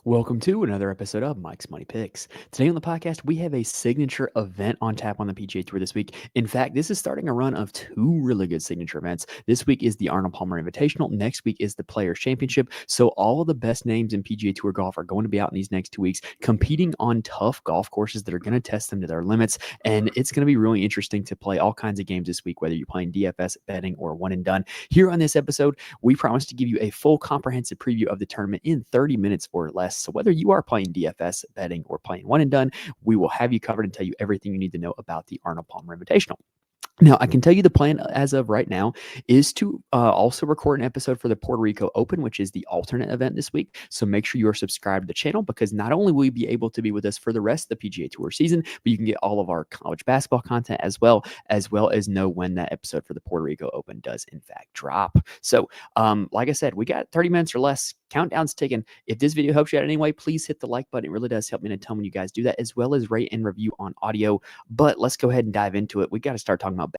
Welcome to another episode of Mike's Money Picks. Today on the podcast, we have a signature event on tap on the PGA Tour this week. In fact, this is starting a run of two really good signature events. This week is the Arnold Palmer Invitational. Next week is the Players Championship. So all of the best names in PGA Tour golf are going to be out in these next 2 weeks, competing on tough golf courses that are going to test them to their limits. And it's going to be really interesting to play all kinds of games this week, whether you're playing DFS, betting, or one and done. Here on this episode, we promise to give you a full comprehensive preview of the tournament in 30 minutes or less. So whether you are playing DFS, betting, or playing one and done, we will have you covered and tell you everything you need to know about the Arnold Palmer Invitational. Now, I can tell you the plan as of right now is to also record an episode for the Puerto Rico Open, which is the alternate event this week. So make sure you are subscribed to the channel, because not only will you be able to be with us for the rest of the PGA Tour season, but you can get all of our college basketball content as well as know when that episode for the Puerto Rico Open does in fact drop. So like I said, we got 30 minutes or less. Countdown's ticking. If this video helps you out in any way, please hit the like button. It really does help me a ton when you guys do that, as well as rate and review on audio. But let's go ahead and dive into it. We got to start talking about.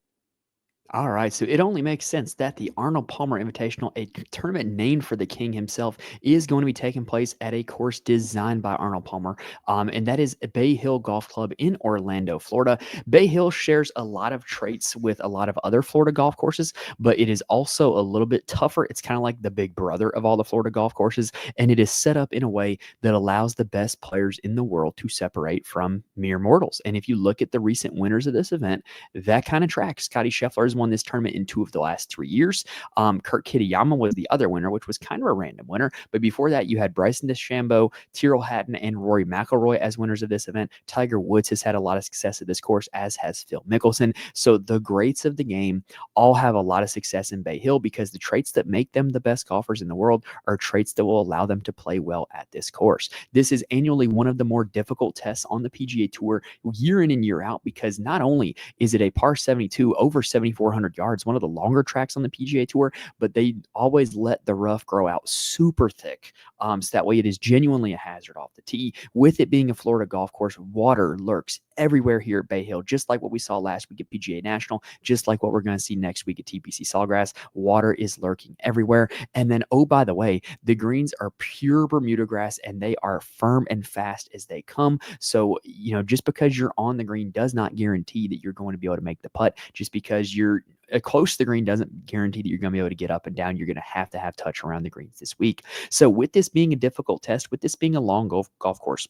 All right, so it only makes sense that the Arnold Palmer Invitational, a tournament named for the king himself, is going to be taking place at a course designed by Arnold Palmer, and that is Bay Hill Golf Club in Orlando, Florida. Bay Hill shares a lot of traits with a lot of other Florida golf courses, but it is also a little bit tougher. It's kind of like the big brother of all the Florida golf courses, and it is set up in a way that allows the best players in the world to separate from mere mortals. And if you look at the recent winners of this event, that kind of tracks. Scotty Scheffler has won this tournament in 2 of the last 3 years. Kurt Kitayama was the other winner, which was kind of a random winner. But before that, you had Bryson DeChambeau, Tyrrell Hatton, and Rory McIlroy as winners of this event. Tiger Woods has had a lot of success at this course, as has Phil Mickelson. So the greats of the game all have a lot of success in Bay Hill, because the traits that make them the best golfers in the world are traits that will allow them to play well at this course. This is annually one of the more difficult tests on the PGA Tour year in and year out, because not only is it a par 72 over 7,400 yards, one of the longer tracks on the PGA Tour, but they always let the rough grow out super thick. So that way it is genuinely a hazard off the tee. With it being a Florida golf course, water lurks everywhere here at Bay Hill, just like what we saw last week at PGA National, just like what we're going to see next week at TPC Sawgrass. Water is lurking everywhere. And then, oh, by the way, the greens are pure Bermuda grass, and they are firm and fast as they come. So, just because you're on the green does not guarantee that you're going to be able to make the putt. Just because you're close to the green doesn't guarantee that you're going to be able to get up and down. You're going to have touch around the greens this week. So with this being a difficult test, with this being a long golf course,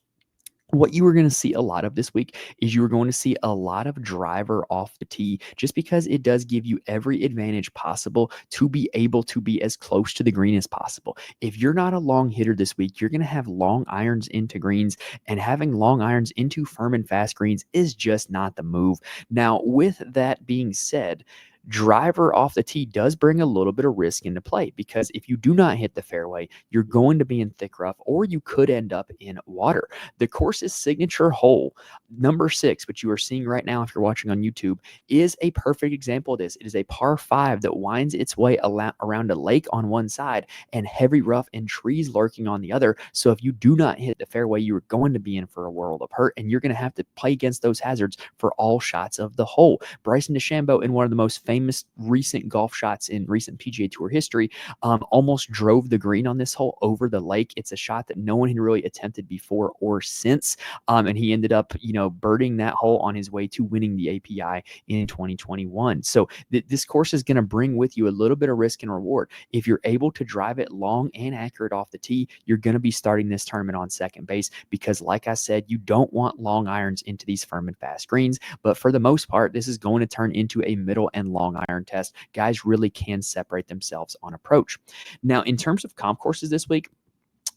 what you are going to see a lot of this week is you are going to see a lot of driver off the tee, just because it does give you every advantage possible to be able to be as close to the green as possible. If you're not a long hitter this week, you're going to have long irons into greens, and having long irons into firm and fast greens is just not the move. Now, with that being said, driver off the tee does bring a little bit of risk into play, because if you do not hit the fairway, you're going to be in thick rough, or you could end up in water. The course's signature hole, number 6, which you are seeing right now if you're watching on YouTube, is a perfect example of this. It is a par 5 that winds its way around a lake on one side and heavy rough and trees lurking on the other. So if you do not hit the fairway, you're going to be in for a world of hurt, and you're going to have to play against those hazards for all shots of the hole. Bryson DeChambeau, in one of the most famous recent golf shots in recent PGA Tour history, almost drove the green on this hole over the lake. It's a shot that no one had really attempted before or since, and he ended up, birding that hole on his way to winning the API in 2021. So this course is going to bring with you a little bit of risk and reward. If you're able to drive it long and accurate off the tee, you're going to be starting this tournament on second base, because like I said, you don't want long irons into these firm and fast greens. But for the most part, this is going to turn into a middle and long iron test. Guys really can separate themselves on approach. Now, in terms of comp courses this week,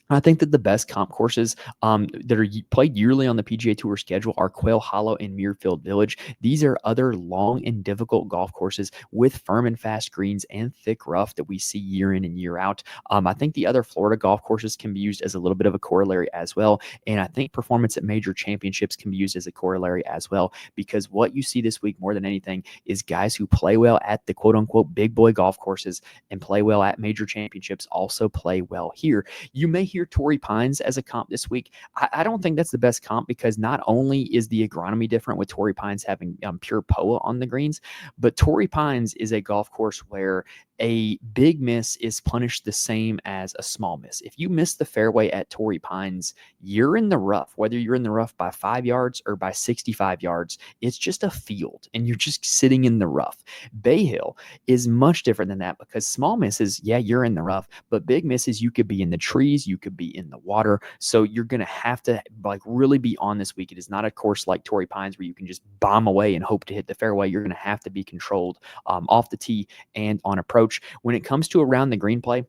I think that the best comp courses that are played yearly on the PGA Tour schedule are Quail Hollow and Muirfield Village. These are other long and difficult golf courses with firm and fast greens and thick rough that we see year in and year out. I think the other Florida golf courses can be used as a little bit of a corollary as well. And I think performance at major championships can be used as a corollary as well, because what you see this week more than anything is guys who play well at the quote unquote big boy golf courses and play well at major championships also play well here. You may hear hear Torrey Pines as a comp this week. I don't think that's the best comp because not only is the agronomy different with Torrey Pines having pure POA on the greens, but Torrey Pines is a golf course where a big miss is punished the same as a small miss. If you miss the fairway at Torrey Pines, you're in the rough. Whether you're in the rough by 5 yards or by 65 yards, it's just a field and you're just sitting in the rough. Bay Hill is much different than that because small misses, yeah, you're in the rough, but big misses, you could be in the trees, you could be in the water. So you're going to have to really be on this week. It is not a course like Torrey Pines where you can just bomb away and hope to hit the fairway. You're going to have to be controlled off the tee and on approach. When it comes to around the green play,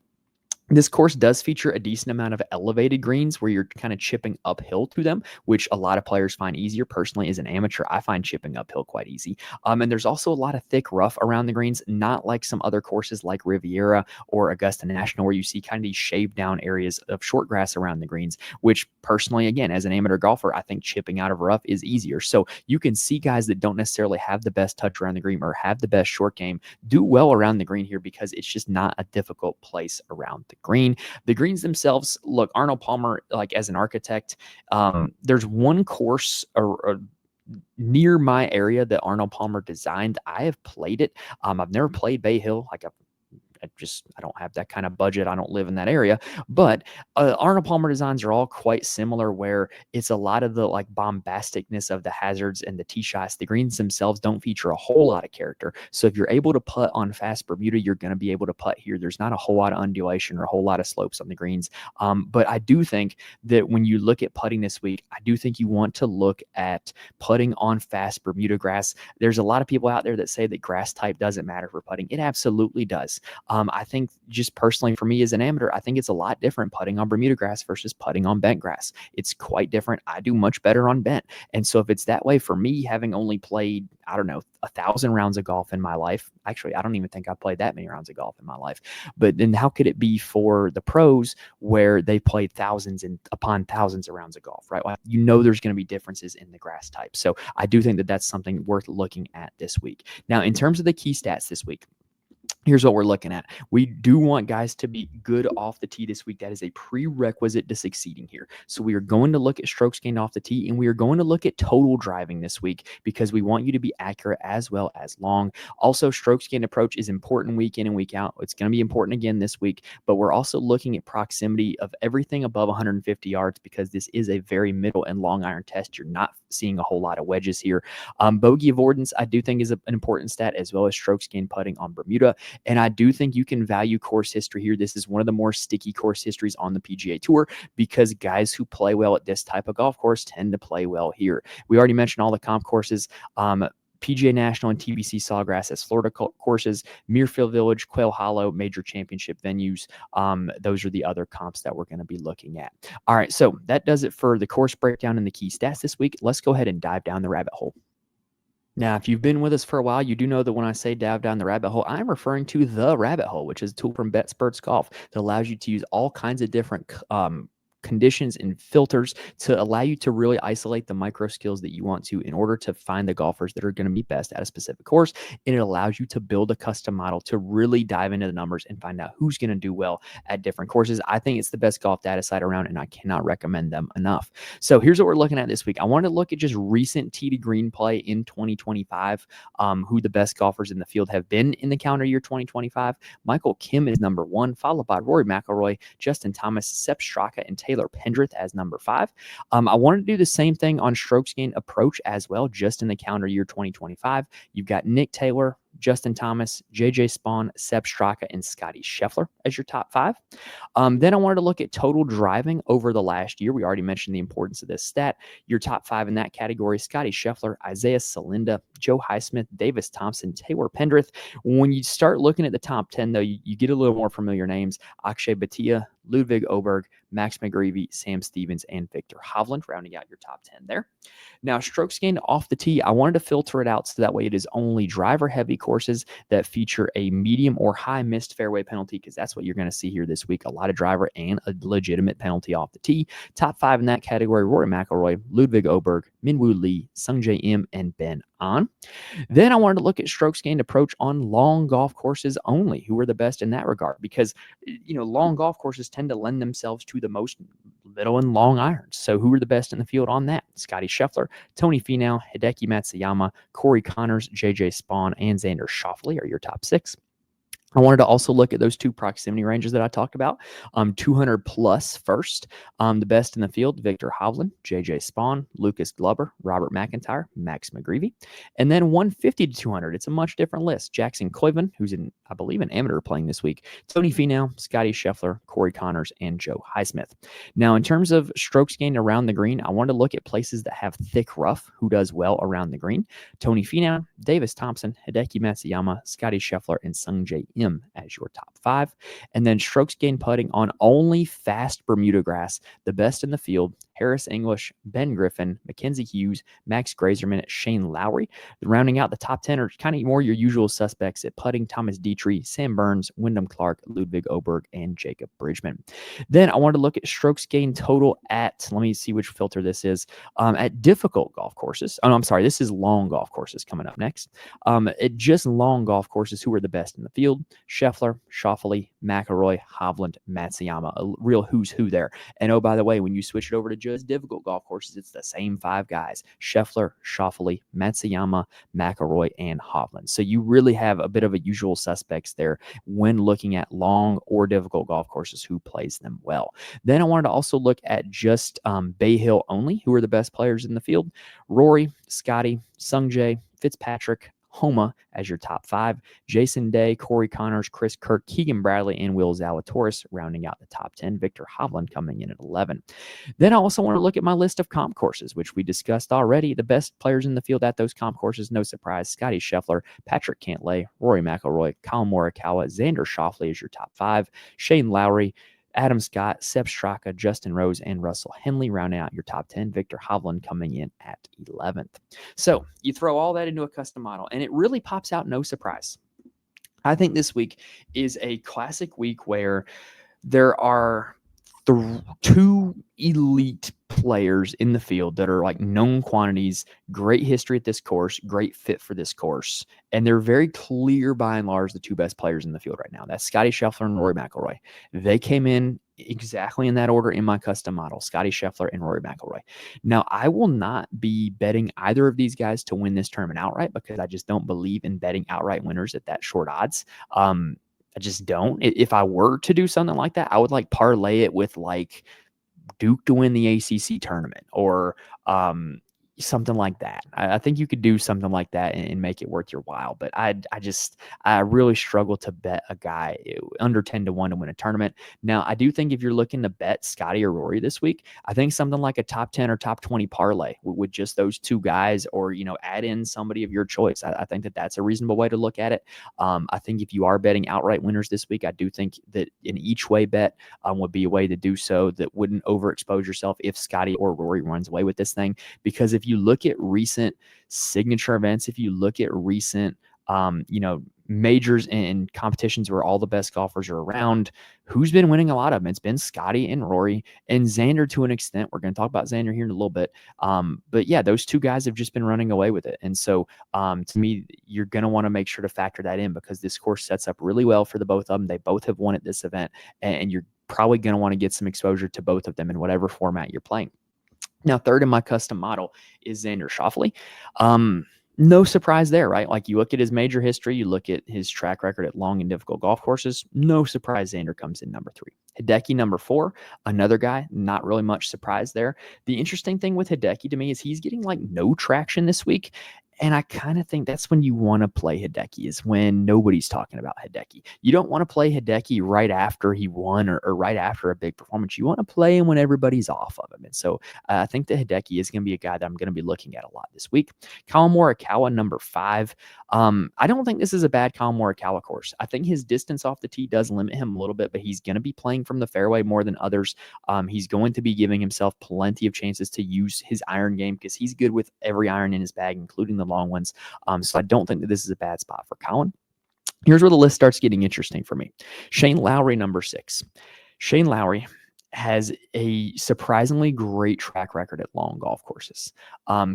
this course does feature a decent amount of elevated greens where you're kind of chipping uphill to them, which a lot of players find easier. Personally, as an amateur, I find chipping uphill quite easy. And there's also a lot of thick rough around the greens, not like some other courses like Riviera or Augusta National, where you see kind of these shaved down areas of short grass around the greens, which personally, again, as an amateur golfer, I think chipping out of rough is easier. So you can see guys that don't necessarily have the best touch around the green or have the best short game do well around the green here because it's just not a difficult place around the green. The greens themselves, look, Arnold Palmer, like as an architect, there's one course near my area that Arnold Palmer designed. I have played it. I've never played Bay Hill. I don't have that kind of budget. I don't live in that area. But Arnold Palmer designs are all quite similar, where it's a lot of the like bombasticness of the hazards and the tee shots. The greens themselves don't feature a whole lot of character. So if you're able to putt on fast Bermuda, you're going to be able to putt here. There's not a whole lot of undulation or a whole lot of slopes on the greens. But I do think that when you look at putting this week, I do think you want to look at putting on fast Bermuda grass. There's a lot of people out there that say that grass type doesn't matter for putting. It absolutely does. I think just personally for me as an amateur, I think it's a lot different putting on Bermuda grass versus putting on bent grass. It's quite different. I do much better on bent. And so if it's that way for me, having only played, 1,000 rounds of golf in my life, actually, I don't even think I played that many rounds of golf in my life. But then how could it be for the pros where they played thousands and upon thousands of rounds of golf, right? Well, there's going to be differences in the grass type. So I do think that that's something worth looking at this week. Now, in terms of the key stats this week, here's what we're looking at. We do want guys to be good off the tee this week. That is a prerequisite to succeeding here. So we are going to look at strokes gained off the tee, and we are going to look at total driving this week because we want you to be accurate as well as long. Also, strokes gained approach is important week in and week out. It's going to be important again this week, but we're also looking at proximity of everything above 150 yards because this is a very middle and long iron test. You're not seeing a whole lot of wedges here. Bogey avoidance, I do think, is an important stat, as well as strokes gained putting on Bermuda. And I do think you can value course history here. This is one of the more sticky course histories on the PGA Tour because guys who play well at this type of golf course tend to play well here. We already mentioned all the comp courses. PGA National and TBC Sawgrass as Florida courses, Muirfield Village, Quail Hollow, major championship venues. Those are the other comps that we're going to be looking at. All right, so that does it for the course breakdown and the key stats this week. Let's go ahead and dive down the rabbit hole. Now, if you've been with us for a while, you do know that when I say dive down the rabbit hole, I'm referring to the rabbit hole, which is a tool from BetSperts Golf that allows you to use all kinds of different conditions and filters to allow you to really isolate the micro skills that you want to in order to find the golfers that are going to be best at a specific course. And it allows you to build a custom model to really dive into the numbers and find out who's going to do well at different courses. I think it's the best golf data site around, and I cannot recommend them enough. So here's what we're looking at this week. I want to look at just recent tee to green play in 2025, who the best golfers in the field have been in the calendar year 2025. Michael Kim is number 1, followed by Rory McIlroy, Justin Thomas, Sepp Straka, and Taylor Pendrith as number 5. I wanted to do the same thing on strokes gained approach as well, just in the calendar year 2025. You've got Nick Taylor, Justin Thomas, JJ Spawn, Sepp Straka, and Scotty Scheffler as your top 5. Then I wanted to look at total driving over the last year. We already mentioned the importance of this stat. Your top 5 in that category: Scotty Scheffler, Isaiah Salinda, Joe Highsmith, Davis Thompson, Taylor Pendrith. When you start looking at the top 10, though, you get a little more familiar names: Akshay Bhatia, Ludwig Oberg, Max McGreevy, Sam Stevens, and Victor Hovland, rounding out your top 10 there. Now, strokes gained off the tee, I wanted to filter it out so that way it is only driver-heavy courses that feature a medium or high missed fairway penalty, because that's what you're going to see here this week: a lot of driver and a legitimate penalty off the tee. Top 5 in that category: Rory McIlroy, Ludwig Oberg, Minwoo Lee, Sungjae Im, and Ben An. Then I wanted to look at strokes gained approach on long golf courses only, who are the best in that regard, because long golf courses tend to lend themselves to the most middle and long irons. So who are the best in the field on that? Scotty Scheffler, Tony Finau, Hideki Matsuyama, Corey Connors, JJ Spawn, and Xander Schauffele are your top 6. I wanted to also look at those 2 proximity ranges that I talked about. 200 plus first. The best in the field, Victor Hovland, JJ Spawn, Lucas Glover, Robert McIntyre, Max McGreevy. And then 150 to 200. It's a much different list. Jackson Koiven, who's I believe, an amateur playing this week. Tony Finau, Scotty Scheffler, Corey Connors, and Joe Highsmith. Now, in terms of strokes gained around the green, I wanted to look at places that have thick rough, who does well around the green. Tony Finau, Davis Thompson, Hideki Matsuyama, Scotty Scheffler, and Sungjae Im as your top 5. And then strokes gained putting on only fast Bermuda grass, the best in the field, Harris English, Ben Griffin, Mackenzie Hughes, Max Grazerman, Shane Lowry. Rounding out the top 10 are kind of more your usual suspects at putting: Thomas Dietrich, Sam Burns, Wyndham Clark, Ludwig Oberg, and Jacob Bridgman. Then I wanted to look at strokes gained total at, let me see which filter this is, at difficult golf courses. Oh, no, I'm sorry, this is long golf courses coming up next. At just long golf courses, who are the best in the field? Scheffler, Schauffele, McIlroy, Hovland, Matsuyama, a real who's who there. And oh, by the way, when you switch it over to just difficult golf courses, it's the same 5 guys: Scheffler, Schauffele, Matsuyama, McIlroy, and Hovland. So you really have a bit of a usual suspects there when looking at long or difficult golf courses, who plays them well. Then I wanted to also look at just Bay Hill only, who are the best players in the field: Rory, Scotty, Sungjae, Fitzpatrick, Homa as your top 5, Jason Day, Corey Connors, Chris Kirk, Keegan Bradley, and Will Zalatoris rounding out the top 10, Victor Hovland coming in at 11. Then I also want to look at my list of comp courses, which we discussed already. The best players in the field at those comp courses, no surprise: Scotty Scheffler, Patrick Cantlay, Rory McIlroy, Colin Morikawa, Xander Schauffele is your top 5, Shane Lowry, Adam Scott, Sepp Straka, Justin Rose, and Russell Henley rounding out your top 10. Victor Hovland coming in at 11th. So you throw all that into a custom model, and it really pops out no surprise. I think this week is a classic week where there are 2 elite players in the field that are like known quantities, great history at this course, great fit for this course. And they're very clear, by and large, the 2 best players in the field right now. That's Scotty Scheffler and Rory McIlroy. They came in exactly in that order in my custom model: Scotty Scheffler and Rory McIlroy. Now, I will not be betting either of these guys to win this tournament outright, because I just don't believe in betting outright winners at that short odds. I just don't. If I were to do something like that, I would like parlay it with like Duke to win the ACC tournament, or something like that. I think you could do something like that and make it worth your while. But I really struggle to bet a guy under 10 to 1 to win a tournament. Now, I do think if you're looking to bet Scotty or Rory this week, I think something like a top 10 or top 20 parlay with just those 2 guys, or, add in somebody of your choice. I think that that's a reasonable way to look at it. I think if you are betting outright winners this week, I do think that an each way bet would be a way to do so that wouldn't overexpose yourself if Scotty or Rory runs away with this thing. Because if you look at recent signature events, if you look at recent, majors and competitions where all the best golfers are around, who's been winning a lot of them? It's been Scotty and Rory, and Xander to an extent. We're going to talk about Xander here in a little bit. But yeah, those 2 guys have just been running away with it. And so to me, you're going to want to make sure to factor that in, because this course sets up really well for the both of them. They both have won at this event, and you're probably going to want to get some exposure to both of them in whatever format you're playing. Now, third in my custom model is Xander Schauffele. No surprise there, right? Like, you look at his major history, you look at his track record at long and difficult golf courses, no surprise Xander comes in number 3. Hideki number 4, another guy, not really much surprise there. The interesting thing with Hideki to me is he's getting like no traction this week. And I kind of think that's when you want to play Hideki, is when nobody's talking about Hideki. You don't want to play Hideki right after he won, or right after a big performance. You want to play him when everybody's off of him. And so I think that Hideki is going to be a guy that I'm going to be looking at a lot this week. Colin Morikawa, number 5. I don't think this is a bad Colin Morikawa course. I think his distance off the tee does limit him a little bit, but he's going to be playing from the fairway more than others. He's going to be giving himself plenty of chances to use his iron game, because he's good with every iron in his bag, including the long ones. So I don't think that this is a bad spot for Colin. Here's where the list starts getting interesting for me. Shane Lowry, number 6. Shane Lowry, has a surprisingly great track record at long golf courses.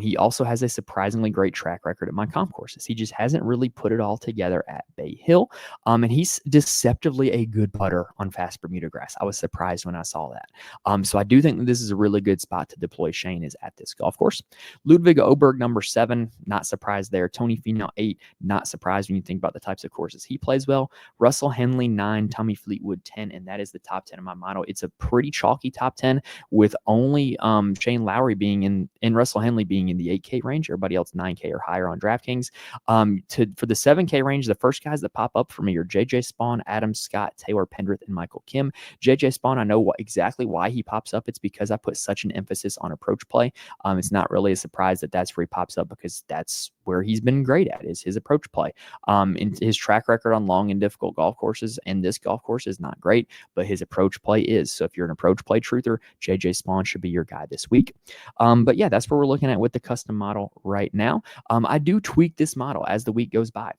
He also has a surprisingly great track record at my comp courses. He just hasn't really put it all together at Bay Hill. And he's deceptively a good putter on fast Bermuda grass. I was surprised when I saw that. So I do think that this is a really good spot to deploy Shane is at this golf course. Ludwig Oberg, number 7, not surprised there. Tony Finau, 8, not surprised when you think about the types of courses he plays well. Russell Henley, 9, Tommy Fleetwood, 10, and that is the top 10 of my model. It's a pretty chalky top 10 with only Shane Lowry being in Russell Henley being in the 8K range. Everybody else 9K or higher on DraftKings. For the 7K range, the first guys that pop up for me are JJ Spawn, Adam Scott, Taylor Pendrith, and Michael Kim. JJ Spawn, I know exactly why he pops up. It's because I put such an emphasis on approach play. It's not really a surprise that that's where he pops up because that's where he's been great at is his approach play. In his track record on long and difficult golf courses, and this golf course is not great, but his approach play is. So if you're an approach play truther, JJ Spawn should be your guy this week. But yeah, that's what we're looking at with the custom model right now. I do tweak this model as the week goes by.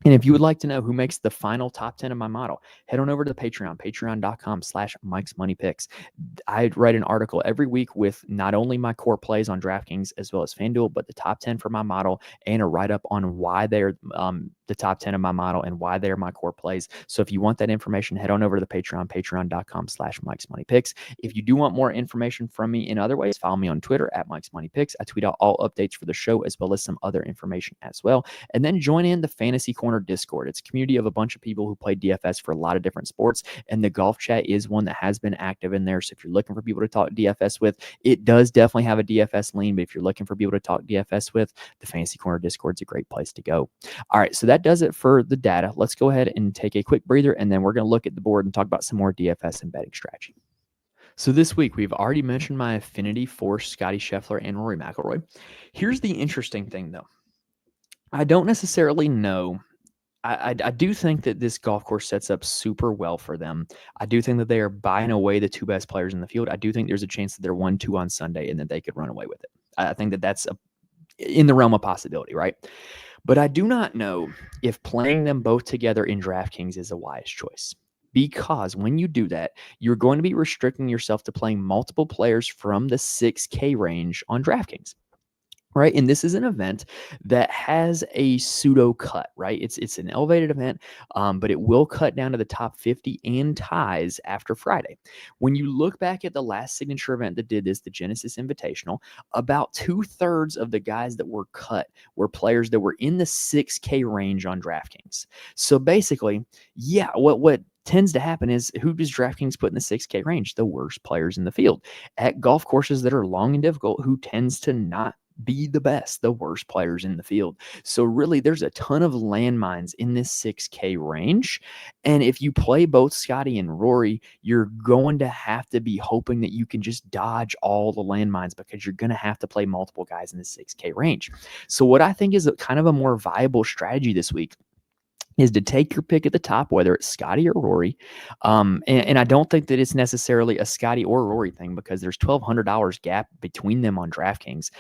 And if you would like to know who makes the final top 10 of my model, head on over to the Patreon, patreon.com/Mike'sMoneyPicks. I write an article every week with not only my core plays on DraftKings as well as FanDuel, but the top 10 for my model and a write-up on why they're the top 10 of my model and why they're my core plays. So if you want that information, head on over to the Patreon, patreon.com/Mike'sMoneyPicks. If you do want more information from me in other ways, follow me on Twitter at Mike'sMoneyPicks. I tweet out all updates for the show as well as some other information as well. And then join in the Fantasy Corner Discord. It's a community of a bunch of people who play DFS for a lot of different sports, and the golf chat is one that has been active in there. So if you're looking for people to talk DFS with, it does definitely have a DFS lean, but if you're looking for people to talk DFS with, the Fantasy Corner Discord is a great place to go. All right, so that does it for the data. Let's go ahead and take a quick breather, and then we're going to look at the board and talk about some more DFS and betting strategy. So this week, we've already mentioned my affinity for Scottie Scheffler and Rory McIlroy. Here's the interesting thing, though. I don't necessarily know. I do think that this golf course sets up super well for them. I do think that they are by and away the two best players in the field. I do think there's a chance that they're 1-2 on Sunday and that they could run away with it. I think that that's in the realm of possibility, right? But I do not know if playing them both together in DraftKings is a wise choice. Because when you do that, you're going to be restricting yourself to playing multiple players from the 6K range on DraftKings. Right. And this is an event that has a pseudo cut, right? It's an elevated event, but it will cut down to the top 50 and ties after Friday. When you look back at the last signature event that did this, the Genesis Invitational, about 2/3 of the guys that were cut were players that were in the 6K range on DraftKings. So basically, yeah, what tends to happen is who does DraftKings put in the 6K range? The worst players in the field at golf courses that are long and difficult, who tends to not be the best, the worst players in the field. So really, there's a ton of landmines in this 6K range. And if you play both Scottie and Rory, you're going to have to be hoping that you can just dodge all the landmines because you're going to have to play multiple guys in the 6K range. So what I think is kind of a more viable strategy this week is to take your pick at the top, whether it's Scottie or Rory. And I don't think that it's necessarily a Scottie or Rory thing because there's $1,200 gap between them on DraftKings.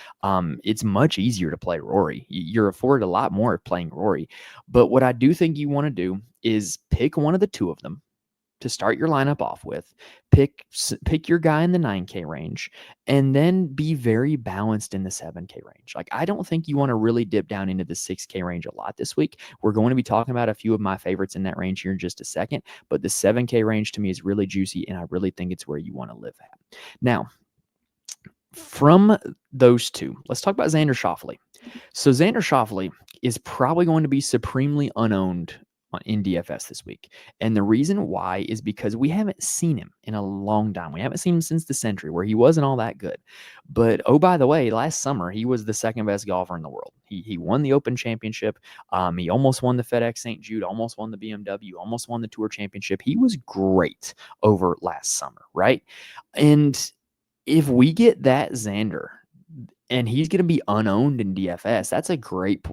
It's much easier to play Rory. You're afforded a lot more playing Rory. But what I do think you want to do is pick one of the two of them to start your lineup off with, pick your guy in the 9K range, and then be very balanced in the 7K range. Like, I don't think you want to really dip down into the 6K range a lot this week. We're going to be talking about a few of my favorites in that range here in just a second, but the 7K range to me is really juicy, and I really think it's where you want to live at. Now, from those two, let's talk about Xander Schauffele. So Xander Schauffele is probably going to be supremely unowned in DFS this week. And the reason why is because we haven't seen him in a long time. We haven't seen him since the Century, where he wasn't all that good. But, oh, by the way, last summer, he was the second best golfer in the world. He won the Open Championship. He almost won the FedEx St. Jude, almost won the BMW, almost won the Tour Championship. He was great over last summer, right? And if we get that Xander, and he's going to be unowned in DFS, that's a great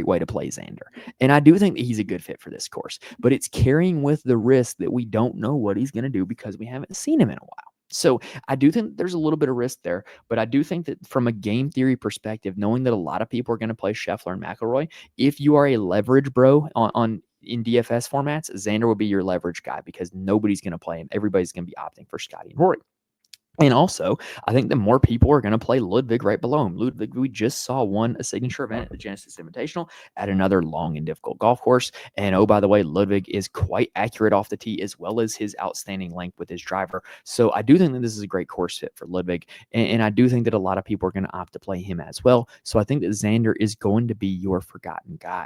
way to play Xander. And I do think that he's a good fit for this course, but it's carrying with the risk that we don't know what he's going to do because we haven't seen him in a while. So I do think there's a little bit of risk there, but I do think that from a game theory perspective, knowing that a lot of people are going to play Scheffler and McIlroy, if you are a leverage bro on in DFS formats, Xander would be your leverage guy because nobody's going to play him. Everybody's going to be opting for Scotty and Rory. And also, I think that more people are going to play Ludwig right below him. Ludwig, we just saw won a signature event at the Genesis Invitational at another long and difficult golf course. And oh, by the way, Ludwig is quite accurate off the tee as well as his outstanding length with his driver. So I do think that this is a great course fit for Ludwig. And I do think that a lot of people are going to opt to play him as well. So I think that Xander is going to be your forgotten guy.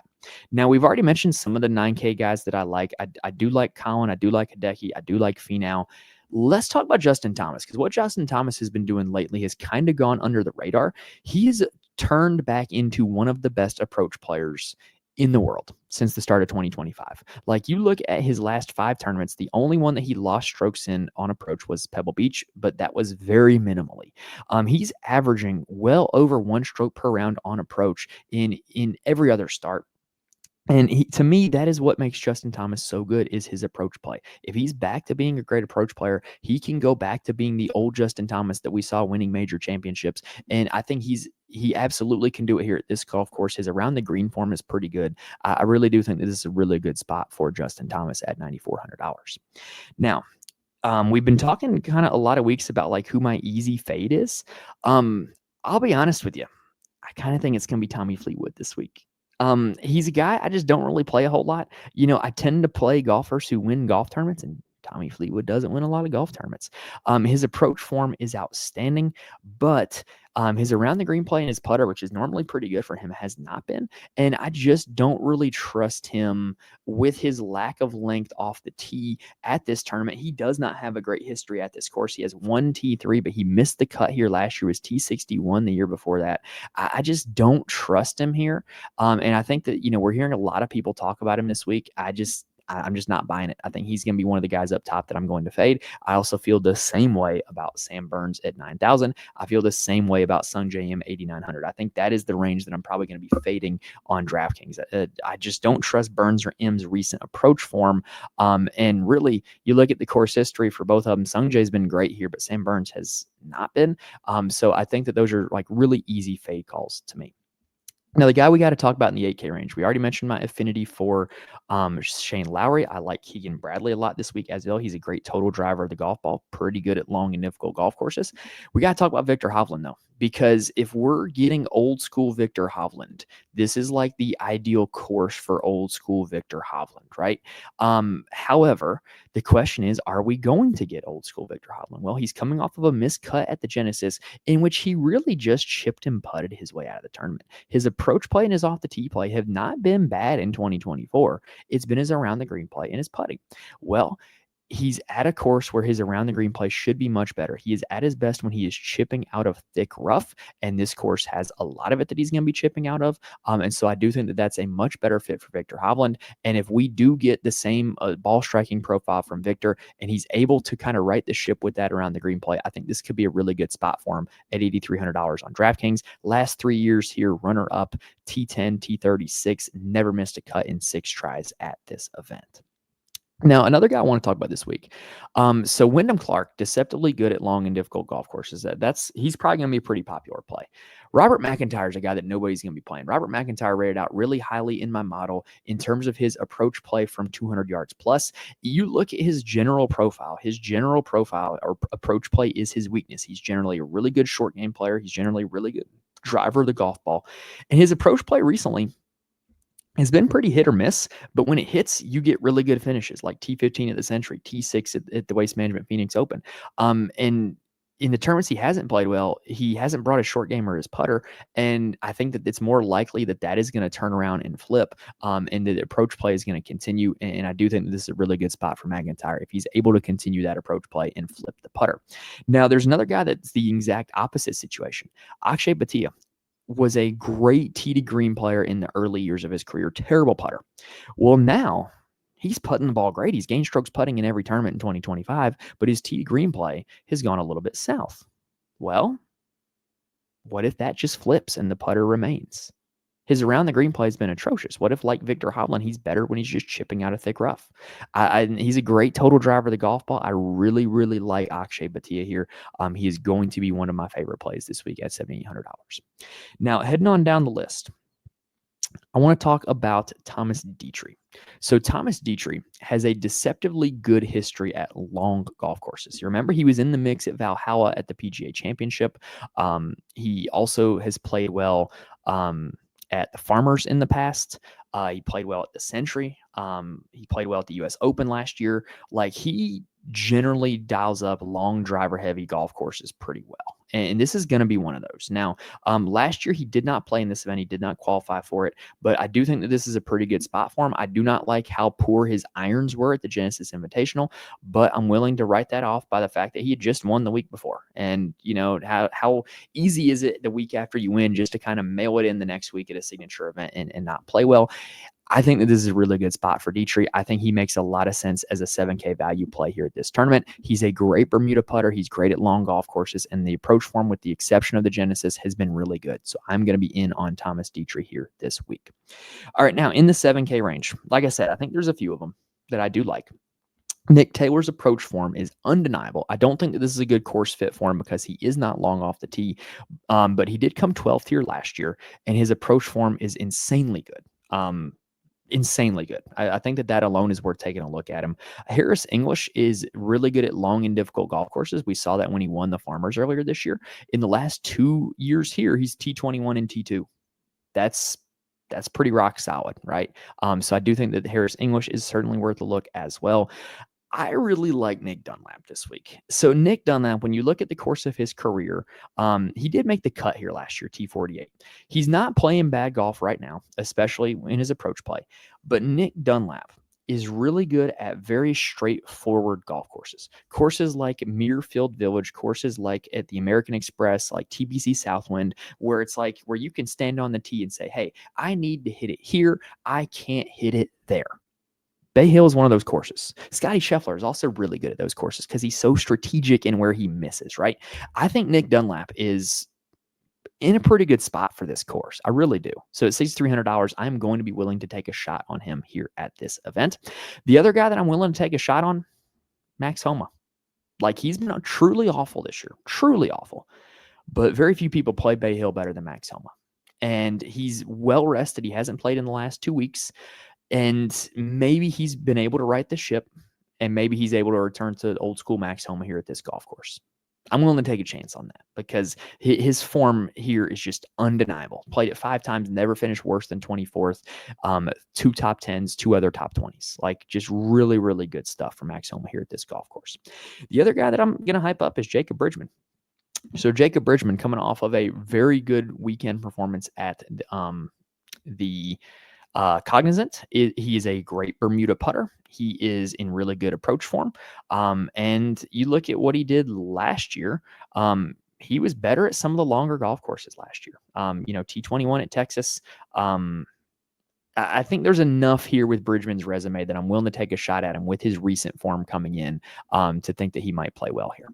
Now, we've already mentioned some of the 9K guys that I like. I do like Colin. I do like Hideki. I do like Finau. Let's talk about Justin Thomas, because what Justin Thomas has been doing lately has kind of gone under the radar. He's turned back into one of the best approach players in the world since the start of 2025. Like, you look at his last 5 tournaments, the only one that he lost strokes in on approach was Pebble Beach, but that was very minimally. He's averaging well over 1 stroke per round on approach in every other start. And to me, that is what makes Justin Thomas so good, is his approach play. If he's back to being a great approach player, he can go back to being the old Justin Thomas that we saw winning major championships. And I think he absolutely can do it here at this golf course. His around the green form is pretty good. I really do think that this is a really good spot for Justin Thomas at $9,400. Now, we've been talking kind of a lot of weeks about like who my easy fade is. I'll be honest with you. I kind of think it's going to be Tommy Fleetwood this week. He's a guy I just don't really play a whole lot. I tend to play golfers who win golf tournaments, and Tommy Fleetwood doesn't win a lot of golf tournaments. His approach form is outstanding, but his around the green play and his putter, which is normally pretty good for him, has not been. And I just don't really trust him with his lack of length off the tee at this tournament. He does not have a great history at this course. He has one T3, but he missed the cut here last year. Was T61 the year before that. I just don't trust him here. And I think that, we're hearing a lot of people talk about him this week. I'm just not buying it. I think he's going to be one of the guys up top that I'm going to fade. I also feel the same way about Sam Burns at 9,000. I feel the same way about Sung J M 8,900. I think that is the range that I'm probably going to be fading on DraftKings. I just don't trust Burns or M's recent approach form. And really, you look at the course history for both of them. Sung J's been great here, but Sam Burns has not been. So I think that those are like really easy fade calls to me. Now, the guy we got to talk about in the 8K range, we already mentioned my affinity for Shane Lowry. I like Keegan Bradley a lot this week as well. He's a great total driver of the golf ball, pretty good at long and difficult golf courses. We got to talk about Victor Hovland, though, because if we're getting old school Victor Hovland, this is like the ideal course for old school Victor Hovland, right? However, the question is, are we going to get old school Victor Hovland? Well, he's coming off of a missed cut at the Genesis in which he really just chipped and putted his way out of the tournament. His approach play and his off the tee play have not been bad in 2024. It's been his around the green play and his putting. Well, he's at a course where his around the green play should be much better. He is at his best when he is chipping out of thick rough, and this course has a lot of it that he's going to be chipping out of. And so I do think that that's a much better fit for Victor Hovland. And if we do get the same ball striking profile from Victor, and he's able to kind of right the ship with that around the green play, I think this could be a really good spot for him at $8,300 on DraftKings. Last 3 years here, runner up, T10, T36, never missed a cut in 6 tries at this event. Now, another guy I want to talk about this week. So Wyndham Clark, deceptively good at long and difficult golf courses. He's probably going to be a pretty popular play. Robert McIntyre is a guy that nobody's going to be playing. Robert McIntyre rated out really highly in my model in terms of his approach play from 200 yards plus. You look at his general profile or approach play is his weakness. He's generally a really good short game player. He's generally a really good driver of the golf ball. And his approach play recently has been pretty hit or miss, but when it hits, you get really good finishes like T15 at the Century, T6 at the Waste Management Phoenix Open. And in the tournaments he hasn't played well, he hasn't brought his short game or his putter. And I think that it's more likely that is going to turn around and flip, and the approach play is going to continue. And I do think that this is a really good spot for McIntyre if he's able to continue that approach play and flip the putter. Now, there's another guy that's the exact opposite situation. Akshay Bhatia was a great tee to green player in the early years of his career. Terrible putter. Well, now he's putting the ball great. He's gained strokes putting in every tournament in 2025, but his tee to green play has gone a little bit south. Well, what if that just flips and the putter remains? His around the green play has been atrocious. What if, like Victor Hovland, he's better when he's just chipping out of thick rough? He's a great total driver of the golf ball. I really, really like Akshay Bhatia here. He is going to be one of my favorite plays this week at $7,800. Now, heading on down the list, I want to talk about Thomas Dietrich. So Thomas Dietrich has a deceptively good history at long golf courses. You remember he was in the mix at Valhalla at the PGA Championship. He also has played well at the Farmers in the past. He played well at the Century. He played well at the U.S. Open last year. Like, he generally dials up long driver heavy golf courses pretty well. And this is going to be one of those. Now, last year he did not play in this event. He did not qualify for it, but I do think that this is a pretty good spot for him. I do not like how poor his irons were at the Genesis Invitational, but I'm willing to write that off by the fact that he had just won the week before. And, how easy is it the week after you win just to kind of mail it in the next week at a signature event and not play well? I think that this is a really good spot for Dietrich. I think he makes a lot of sense as a 7K value play here at this tournament. He's a great Bermuda putter. He's great at long golf courses, and the approach form, with the exception of the Genesis, has been really good. So I'm going to be in on Thomas Dietrich here this week. All right, now in the 7K range, like I said, I think there's a few of them that I do like. Nick Taylor's approach form is undeniable. I don't think that this is a good course fit for him because he is not long off the tee, but he did come 12th here last year, and his approach form is insanely good. Insanely good. I think that alone is worth taking a look at him. Harris English is really good at long and difficult golf courses. We saw that when he won the Farmers earlier this year. In the last 2 years here, he's T21 and T2. That's pretty rock solid, right? So I do think that Harris English is certainly worth a look as well. I really like Nick Dunlap this week. So Nick Dunlap, when you look at the course of his career, he did make the cut here last year, T48. He's not playing bad golf right now, especially in his approach play. But Nick Dunlap is really good at very straightforward golf courses. Courses like Muirfield Village, courses like at the American Express, like TPC Southwind, where it's like where you can stand on the tee and say, hey, I need to hit it here. I can't hit it there. Bay Hill is one of those courses. Scotty Scheffler is also really good at those courses because he's so strategic in where he misses, right? I think Nick Dunlap is in a pretty good spot for this course. I really do. So at $6,300, I'm going to be willing to take a shot on him here at this event. The other guy that I'm willing to take a shot on, Max Homa. Like, he's been truly awful this year, truly awful. But very few people play Bay Hill better than Max Homa. And he's well rested. He hasn't played in the last 2 weeks. And maybe he's been able to right the ship, and maybe he's able to return to old school Max Homa here at this golf course. I'm willing to take a chance on that because his form here is just undeniable. Played it 5 times, never finished worse than 24th. 2 top 10s, 2 other top 20s. Like, just really, really good stuff for Max Homa here at this golf course. The other guy that I'm going to hype up is Jacob Bridgman. So Jacob Bridgman, coming off of a very good weekend performance at the Cognizant. He is a great Bermuda putter. He is in really good approach form. And you look at what he did last year. He was better at some of the longer golf courses last year. T21 at Texas. I think there's enough here with Bridgman's resume that I'm willing to take a shot at him with his recent form coming in to think that he might play well here.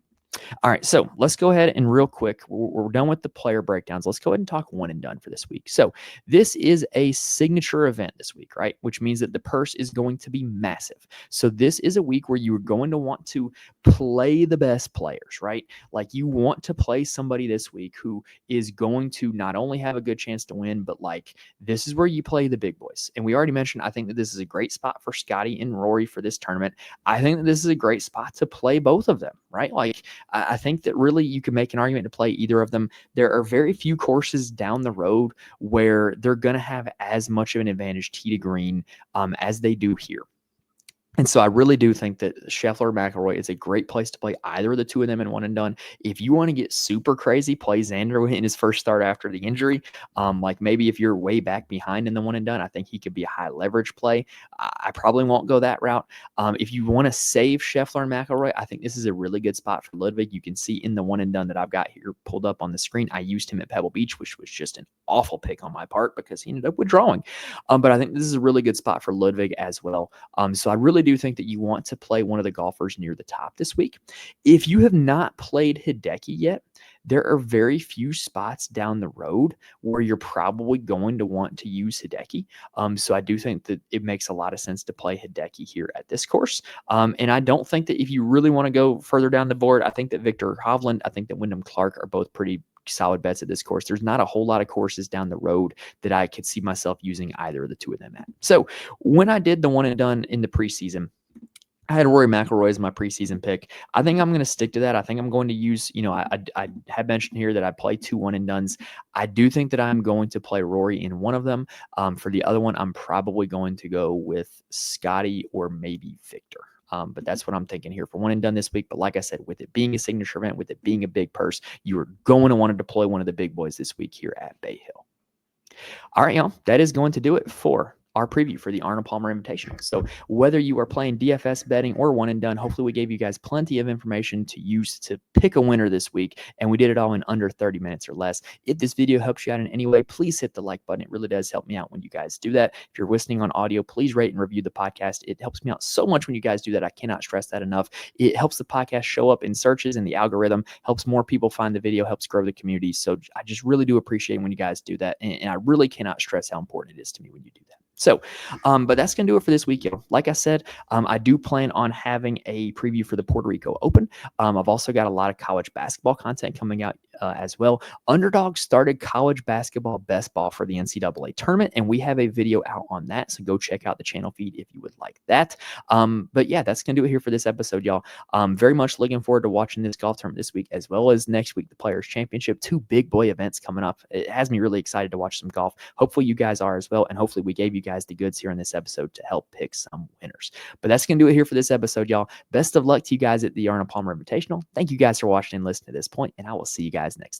All right, so let's go ahead and real quick, we're done with the player breakdowns. Let's go ahead and talk one and done for this week. So this is a signature event this week, right? Which means that the purse is going to be massive. So this is a week where you are going to want to play the best players, right? Like, you want to play somebody this week who is going to not only have a good chance to win, but like, this is where you play the big boys. And we already mentioned, I think that this is a great spot for Scotty and Rory for this tournament. I think that this is a great spot to play both of them, right? Like, I think that really you can make an argument to play either of them. There are very few courses down the road where they're going to have as much of an advantage tee to green as they do here. And so I really do think that Scheffler McIlroy is a great place to play either of the two of them in one and done. If you want to get super crazy, play Xander in his first start after the injury. Like, maybe if you're way back behind in the one and done, I think he could be a high leverage play. I probably won't go that route. If you want to save Scheffler and McIlroy, I think this is a really good spot for Ludwig. You can see in the one and done that I've got here pulled up on the screen, I used him at Pebble Beach, which was just an awful pick on my part because he ended up withdrawing. But I think this is a really good spot for Ludwig as well. So I really do think that you want to play one of the golfers near the top this week. If you have not played Hideki yet, there are very few spots down the road where you're probably going to want to use Hideki. So I do think that it makes a lot of sense to play Hideki here at this course. And I don't think that if you really want to go further down the board, I think that Victor Hovland, I think that Wyndham Clark are both pretty solid bets at this course. There's not a whole lot of courses down the road that I could see myself using either of the two of them at. So when I did the one and done in the preseason, I had Rory McIlroy as my preseason pick. I think I'm going to stick to that. I think I'm going to use, I had mentioned here that I play 2 one and dones. I do think that I'm going to play Rory in one of them. For the other one, I'm probably going to go with Scotty or maybe Victor. But that's what I'm thinking here for one and done this week. But like I said, with it being a signature event, with it being a big purse, you are going to want to deploy one of the big boys this week here at Bay Hill. All right, y'all, that is going to do it for our preview for the Arnold Palmer Invitational. So whether you are playing DFS betting or one and done, hopefully we gave you guys plenty of information to use to pick a winner this week. And we did it all in under 30 minutes or less. If this video helps you out in any way, please hit the like button. It really does help me out when you guys do that. If you're listening on audio, please rate and review the podcast. It helps me out so much when you guys do that. I cannot stress that enough. It helps the podcast show up in searches and the algorithm, helps more people find the video, helps grow the community. So I just really do appreciate when you guys do that. And I really cannot stress how important it is to me when you do that. So, but that's going to do it for this week. Like I said, I do plan on having a preview for the Puerto Rico Open. I've also got a lot of college basketball content coming out as well. Underdog started college basketball best ball for the NCAA tournament, and we have a video out on that. So go check out the channel feed if you would like that. But yeah, that's going to do it here for this episode, y'all. Very much looking forward to watching this golf tournament this week, as well as next week, the Players Championship. 2 big boy events coming up. It has me really excited to watch some golf. Hopefully you guys are as well, and hopefully we gave you guys the goods here in this episode to help pick some winners. But that's going to do it here for this episode, y'all. Best of luck to you guys at the Arnold Palmer Invitational. Thank you guys for watching and listening to this point, and I will see you guys next time.